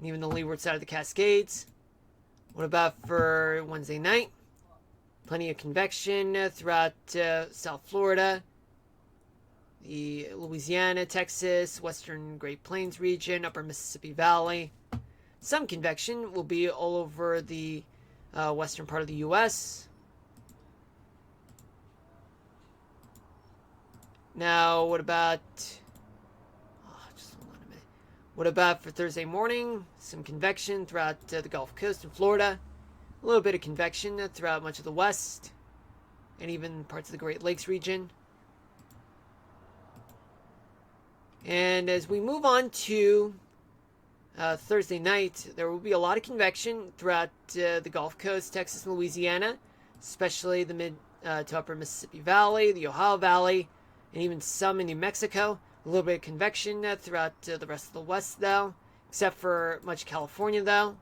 and even the leeward side of the Cascades. What about for Wednesday night? Plenty of convection throughout South Florida, the Louisiana, Texas, Western Great Plains region, Upper Mississippi Valley. Some convection will be all over the western part of the U.S. Now, what about... just hold on a minute. What about for Thursday morning? Some convection throughout the Gulf Coast in Florida. A little bit of convection throughout much of the west. And even parts of the Great Lakes region. And as we move on to Thursday night, there will be a lot of convection throughout the Gulf Coast, Texas and Louisiana. Especially the mid to upper Mississippi Valley, the Ohio Valley, and even some in New Mexico. A little bit of convection throughout the rest of the west, though. Except for much of California, though.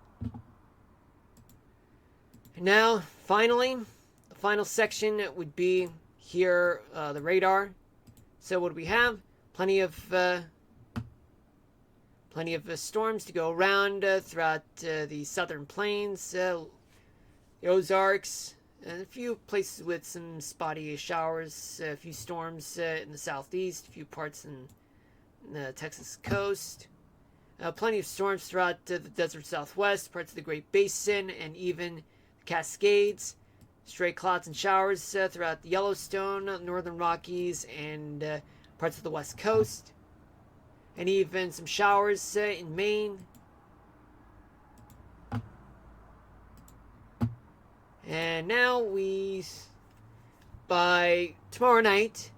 And now, finally, the final section would be here, the radar. So what do we have? Plenty of storms to go around throughout the southern plains, the Ozarks, and a few places with some spotty showers, a few storms in the southeast, a few parts in the Texas coast. Plenty of storms throughout the desert southwest, parts of the Great Basin, and even the Cascades. Stray clouds and showers throughout the Yellowstone, northern Rockies, and parts of the west coast. And even some showers in Maine. And now by tomorrow night,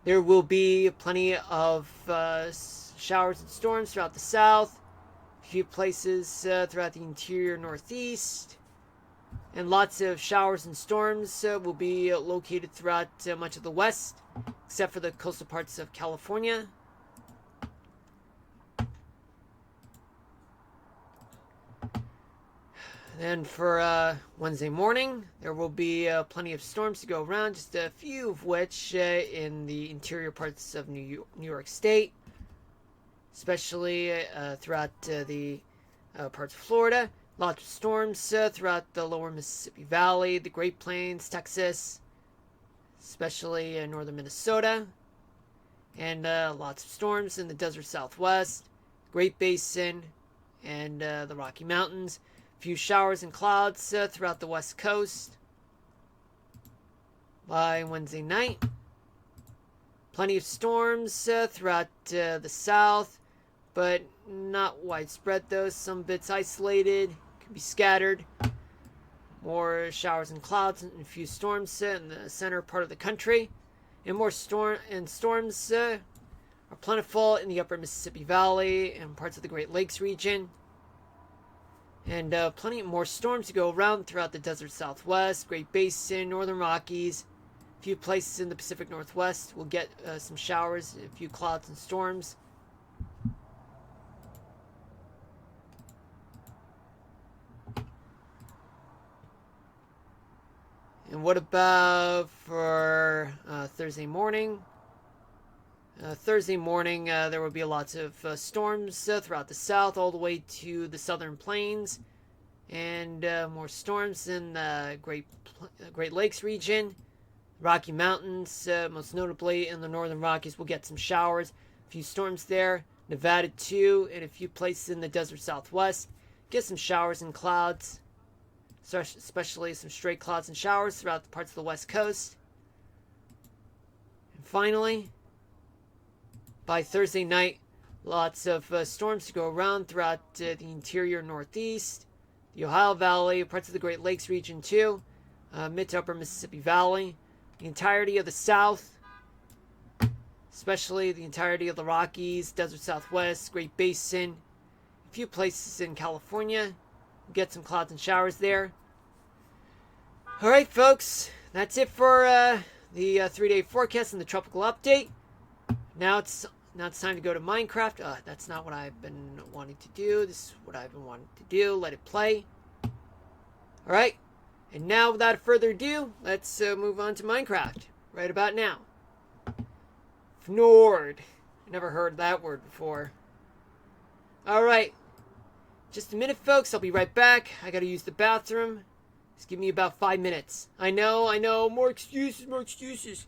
there will be plenty of showers and storms throughout the south, a few places throughout the interior northeast, and lots of showers and storms will be located throughout much of the west, except for the coastal parts of California. Then for Wednesday morning, there will be plenty of storms to go around, just a few of which in the interior parts of New York State, especially throughout the parts of Florida. Lots of storms throughout the lower Mississippi Valley, the Great Plains, Texas, especially northern Minnesota, and lots of storms in the desert southwest, Great Basin, and the Rocky Mountains. A few showers and clouds throughout the west coast by Wednesday night. Plenty of storms throughout the south, but not widespread though. Some bits isolated, can be scattered. More showers and clouds and a few storms in the center part of the country. And more storms are plentiful in the upper Mississippi Valley and parts of the Great Lakes region. And plenty more storms to go around throughout the desert southwest, Great Basin, northern Rockies. A few places in the Pacific Northwest will get some showers, a few clouds and storms. And what about for Thursday morning? Thursday morning, there will be lots of storms throughout the south, all the way to the southern plains, and more storms in the Great Lakes region, Rocky Mountains, most notably in the northern Rockies. We'll get some showers, a few storms there. Nevada too, and a few places in the desert southwest. Get some showers and clouds, especially some stray clouds and showers throughout the parts of the west coast. And finally, by Thursday night, lots of storms to go around throughout the interior northeast, the Ohio Valley, parts of the Great Lakes region too, mid to upper Mississippi Valley, the entirety of the south, especially the entirety of the Rockies, desert southwest, Great Basin, a few places in California. Get some clouds and showers there. All right, folks, that's it for the 3-day forecast and the tropical update. Now it's time to go to Minecraft. That's not what I've been wanting to do. This is what I've been wanting to do. Let it play. Alright. And now, without further ado, let's move on to Minecraft. Right about now. Fnord. I never heard that word before. Alright. Just a minute, folks. I'll be right back. I gotta use the bathroom. Just give me about 5 minutes. I know. More excuses.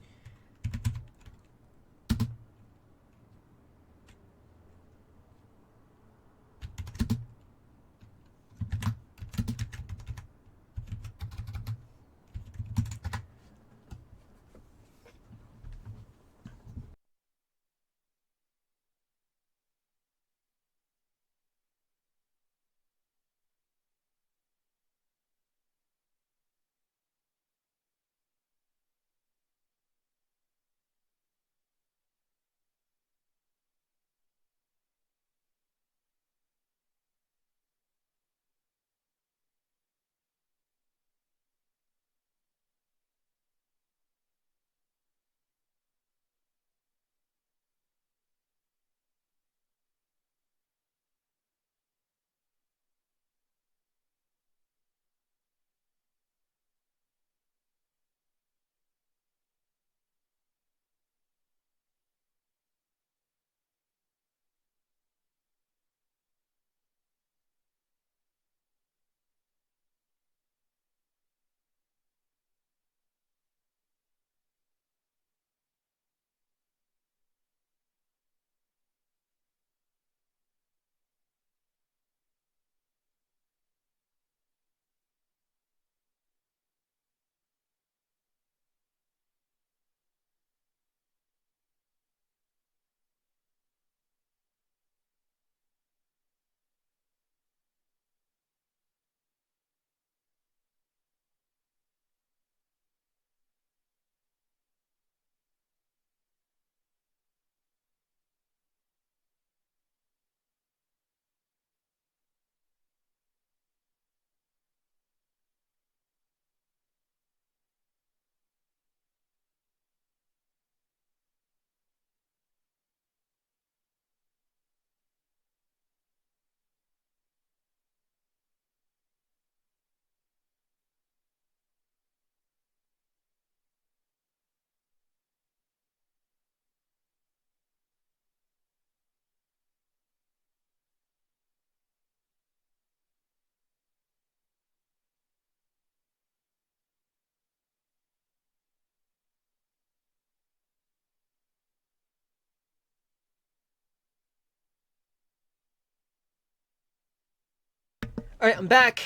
Alright, I'm back.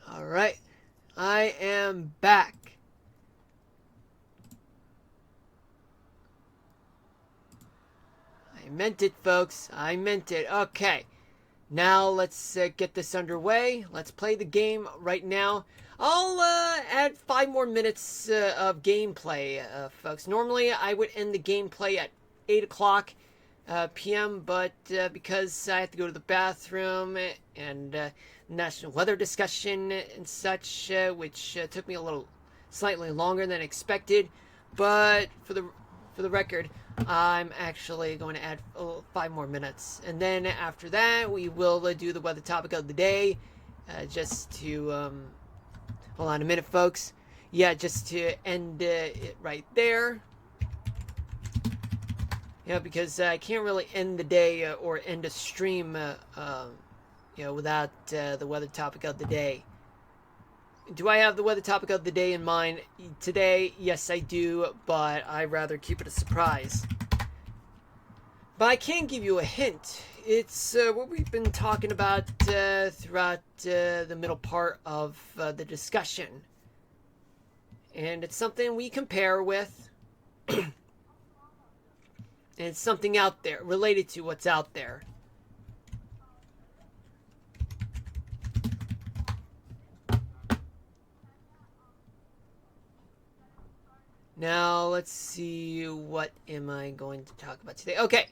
Alright. I am back. I meant it, folks. I meant it. Okay. Now let's get this underway. Let's play the game right now. I'll add 5 more minutes of gameplay, folks. Normally, I would end the gameplay at 8 o'clock p.m., but because I have to go to the bathroom and national weather discussion and such, which took me a little slightly longer than expected, but for the record, I'm actually going to add 5 more minutes, and then after that we will do the weather topic of the day. Just to hold on a minute, folks. Yeah, just to end it right there. Yeah, because I can't really end the day or end a stream, without the weather topic of the day. Do I have the weather topic of the day in mind today? Yes, I do, but I'd rather keep it a surprise. But I can give you a hint. It's what we've been talking about throughout the middle part of the discussion. And it's something we compare with. And it's something out there, related to what's out there. Now, let's see, what am I going to talk about today? Okay,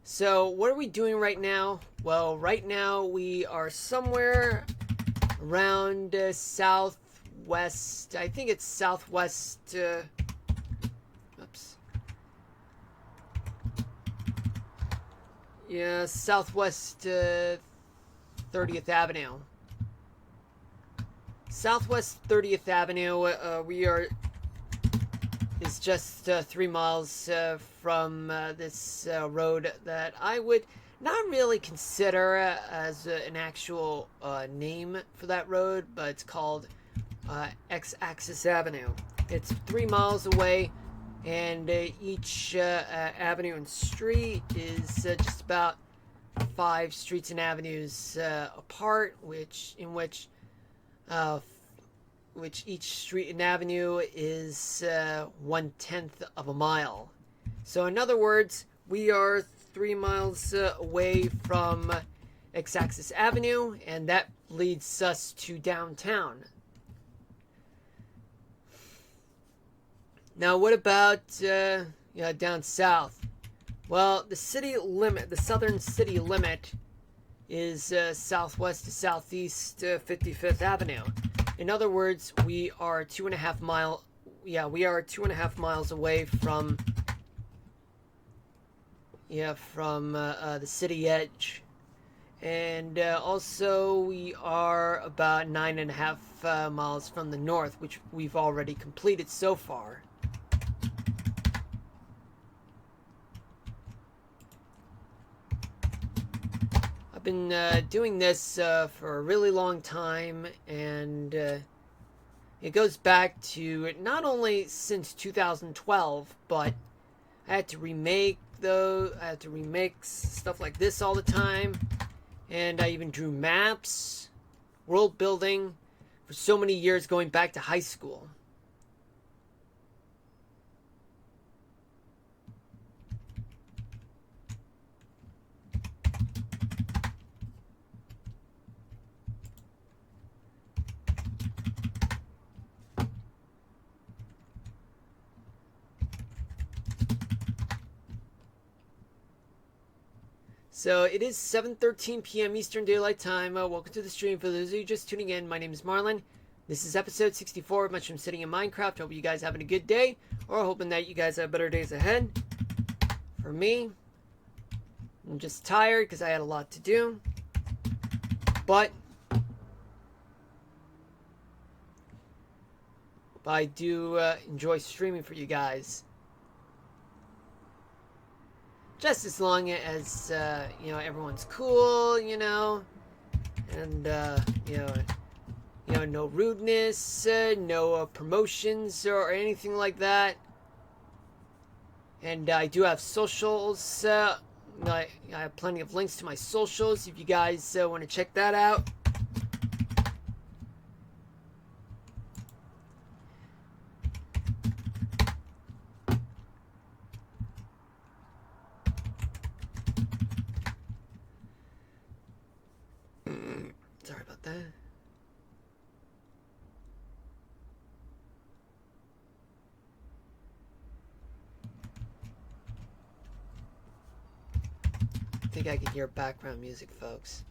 so what are we doing right now? Well, right now we are somewhere around southwest. I think it's southwest. Oops. Yeah, southwest 30th Avenue. Southwest 30th Avenue. We are is just 3 miles from this road that I would not really consider as an actual name for that road, but it's called X-Axis Avenue. It's 3 miles away, and each avenue and street is just about 5 streets and avenues apart, which each street and avenue is 1/10 of a mile. So in other words, we are 3 miles away from X-Axis Avenue, and that leads us to downtown. Now, what about down south? Well, the southern city limit is southwest to southeast 55th Avenue. In other words, we are 2.5 miles away from the city edge, and also we are about 9.5 miles from the north, which we've already completed so far. I've been doing this for a really long time, and it goes back to not only since 2012, but I had to remix stuff like this all the time, and I even drew maps, world building, for so many years going back to high school. So it is 7:13 p.m. Eastern Daylight Time. Welcome to the stream. For those of you just tuning in, my name is Marlon. This is episode 64 of Mushroom Sitting in Minecraft. Hope you guys having a good day, or hoping that you guys have better days ahead. For me, I'm just tired because I had a lot to do. But I do enjoy streaming for you guys. Just as long as everyone's cool, and no rudeness, no promotions or anything like that. And I do have socials. I have plenty of links to my socials if you guys want to check that out. Sorry about that. I think I can hear background music, folks.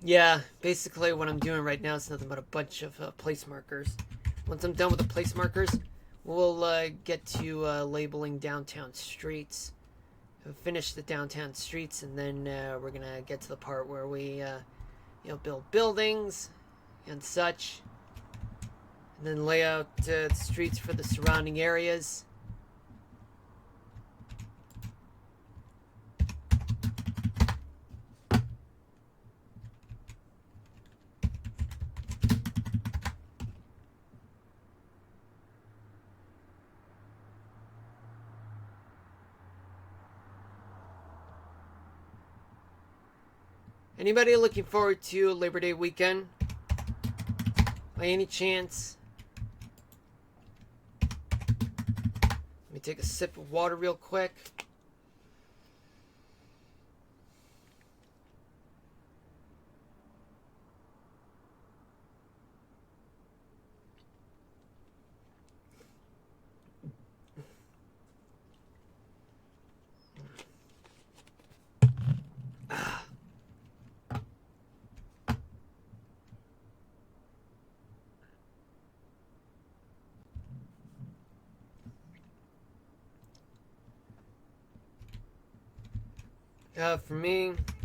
Yeah, basically what I'm doing right now is nothing but a bunch of place markers. Once I'm done with the place markers, we'll get to labeling downtown streets. We'll finish the downtown streets, and then we're gonna get to the part where we build buildings and such, and then lay out the streets for the surrounding areas. Anybody looking forward to Labor Day weekend? By any chance? Let me take a sip of water real quick. For me,